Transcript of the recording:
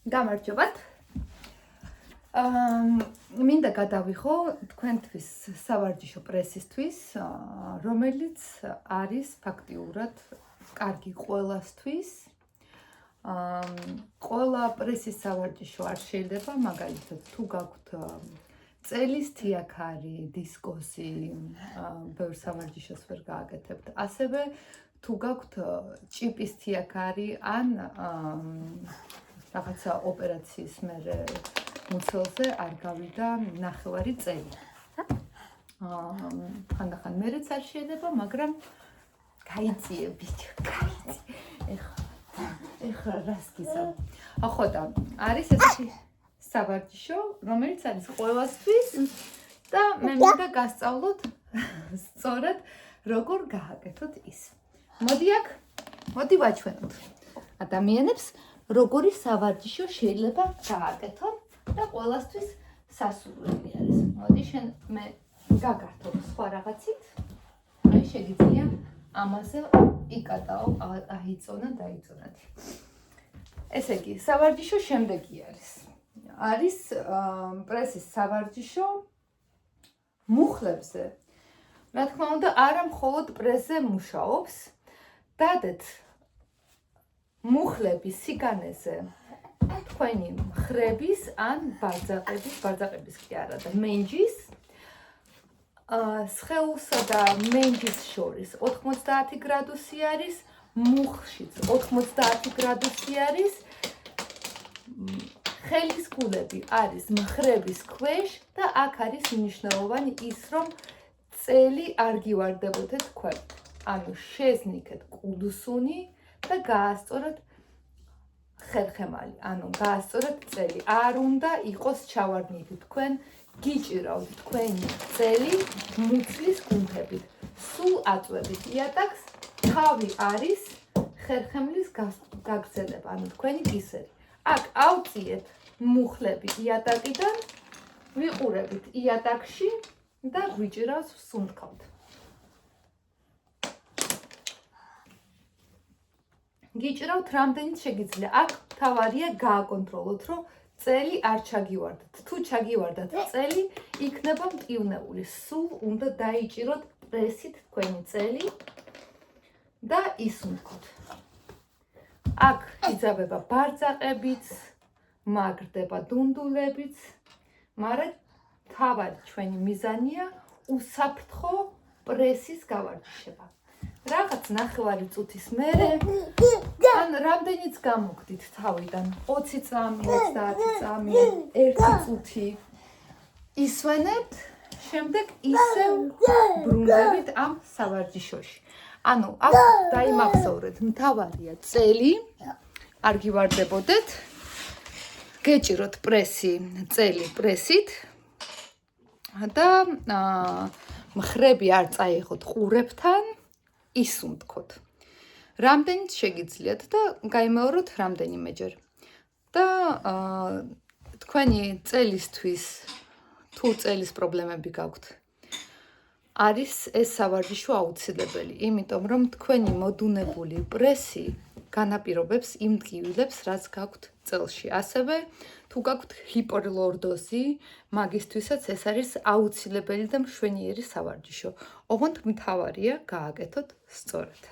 გამარჯობათ. მინდა გადავიხო თქვენთვის სავარჯიშო პრესისთვის, რომელიც არის ფაქტიურად კარგი ყველასთვის. ყველა პრესის სავარჯიშო არ შეიძლება, მაგალითად, თუ გაქვთ წელის თიაქარი, დისკოსი, ბევრ სავარჯიშოს ვერ გააკეთებთ. ასევე თუ გაქვთ ჭიპის თიაქარი ან რაღაცა ოპერაციის მერე მუცელზე არ გავიდა ნახევარი წელი. ხანდახან მერეც არ შეიძლება, მაგრამ გაიწიე ბიჭო, გაიწიე. ეხლა რას გიზამ? ხო და არის ესეთი სავარჯიშო, რომელიც არის ყველასთვის და მე მინდა გასწავლოთ სწორად როგორ გააკეთოთ ის. მოდი ვაჩვენოთ ადამიანებს როგორი სავარჯიშო შეიძლება გააკეთონ და ყველასთვის სასურველი არის. მოდი შენ მე გაგართობ სხვა რაღაცით. აი შეგიძლია ამაზე იკატაო, აიწონა, დაიწონათი. ესე იგი, სავარჯიშო შემდეგი არის. არის პრესის სავარჯიშო მუხლებზე. რა თქმა უნდა, არა მხოლოდ პრესზე მუშაობს. დადეთ მუხლების სიგანეზე თქვენი მხრების ან ბარძაყების კი არა და მენჯის სხეულსა და მენჯის შორის 90 გრადუსი არის, მუხლშიც 90 გრადუსი არის. ხელის გულები არის მხრების ქვეშ და აქ არის მნიშვნელოვანი ის, რომ წელი არ გივარდებოდეთ ქვევით. ანუ შეზნიქეთ კუდუსუნი და გაასწოროთ ხერხემალი, ანუ გაასწოროთ წელი. არ უნდა იყოს ჩავარდნილი თქვენ, გიჭირავთ თქვენი წელი მუცლის კუნთებით. სულ აწვევით იატაკს, თავი არის ხერხემლის გაგრძელება, ანუ თქვენი კისერი. აქ ავწიეთ მუხლები იატაკიდან, ვიყურებით იატაკში და გვიჭირავს ვსუნთქავთ. გიჭირავთ რამდენიც შეგიძლია. აქ თავარია გააკონტროლოთ, რომ წელი არ ჩაგივარდათ. თუ ჩაგივარდათ წელი, იქნება მტივნეული. სულ უნდა დაიჭიროთ პრესით თქვენი წელი და ისუნთქოთ. აქ იძაბება ბარძაყებიც, მაგრდება დუნდულებიც, მაგრამ თავად ჩვენი მიზანია უსაფრთხო პრესის გავარჯიშება. რაღაც ნახევარი წუთის მერე ან რამდენიც გამოგდით თავიდან 20 წამი, 30 წამი, 1 წუთი ისვენებთ, შემდეგ ისევ ბრუნდებით ამ სავარჯიშოში. ანუ აქ დაიმახსოვრეთ, მთავარია წელი, არ გივარდებოდეთ, გეჭიროთ პრესი, წელი პრესით და მხრები არ წაიღოთ ყურებთან, ისუნთქოთ. რამდენიც შეგიძლიათ და გაიმეოროთ რამდენიმეჯერ. და თქვენი წელისთვის თუ წელის პრობლემები გაქვთ, არის ეს სავარჯიშო აუცილებელი, იმიტომ რომ თქვენი მოდუნებული პრესი განაპირობებს იმ ტკივილებს, რაც გაქვთ წელში. ასევე თუ გაქვთ ჰიპოლორდოზი, მაგისთვისაც ეს არის აუცილებელი და მშვენიერი სავარჯიშო. ოღონდ მთავარია გააკეთოთ სწორად.